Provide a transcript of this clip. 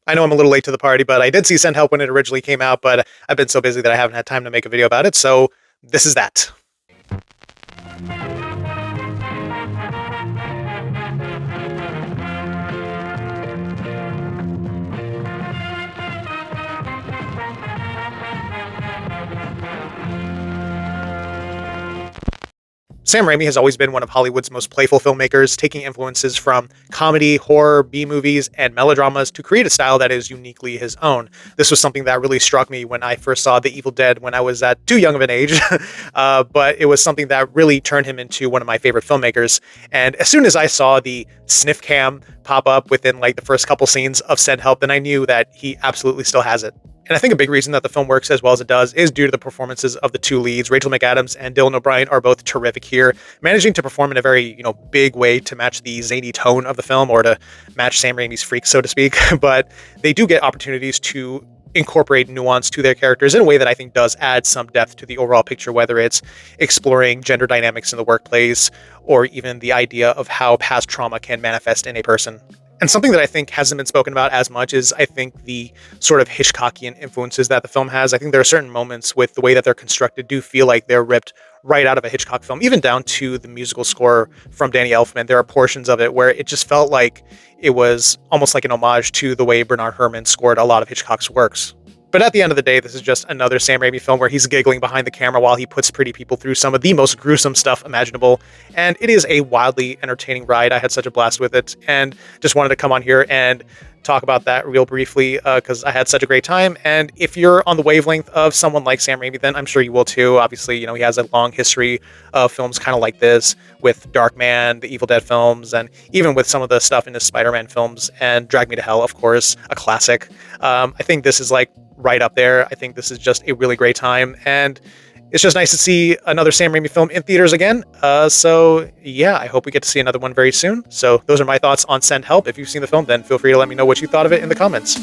I know I'm a little late to the party, but I did see Send Help when it originally came out, but I've been so busy that I haven't had time to make a video about it, so this is that. Sam Raimi has always been one of Hollywood's most playful filmmakers, taking influences from comedy, horror, B movies, and melodramas to create a style that is uniquely his own. This was something that really struck me when I first saw The Evil Dead when I was at too young of an age, but it was something that really turned him into one of my favorite filmmakers. And as soon as I saw the sniff cam pop up within like the first couple scenes of Send Help, then I knew that he absolutely still has it. And I think a big reason that the film works as well as it does is due to the performances of the two leads. Rachel McAdams and Dylan O'Brien are both terrific here, managing to perform in a very, big way to match the zany tone of the film or to match Sam Raimi's freak, so to speak. But they do get opportunities to incorporate nuance to their characters in a way that I think does add some depth to the overall picture, whether it's exploring gender dynamics in the workplace or even the idea of how past trauma can manifest in a person. And something that I think hasn't been spoken about as much is I think the sort of Hitchcockian influences that the film has. I think there are certain moments with the way that they're constructed do feel like they're ripped right out of a Hitchcock film, even down to the musical score from Danny Elfman. There are portions of it where it just felt like it was almost like an homage to the way Bernard Herrmann scored a lot of Hitchcock's works. But at the end of the day, this is just another Sam Raimi film where he's giggling behind the camera while he puts pretty people through some of the most gruesome stuff imaginable. And it is a wildly entertaining ride. I had such a blast with it and just wanted to come on here and talk about that real briefly because I had such a great time. And if you're on the wavelength of someone like Sam Raimi, then I'm sure you will too. Obviously, he has a long history of films kind of like this with Darkman, the Evil Dead films, and even with some of the stuff in his Spider-Man films and Drag Me to Hell, of course, a classic. I think this is like right up there. I think this is just a really great time. And it's just nice to see another Sam Raimi film in theaters again. So yeah, I hope we get to see another one very soon. So those are my thoughts on Send Help. If you've seen the film, then feel free to let me know what you thought of it in the comments.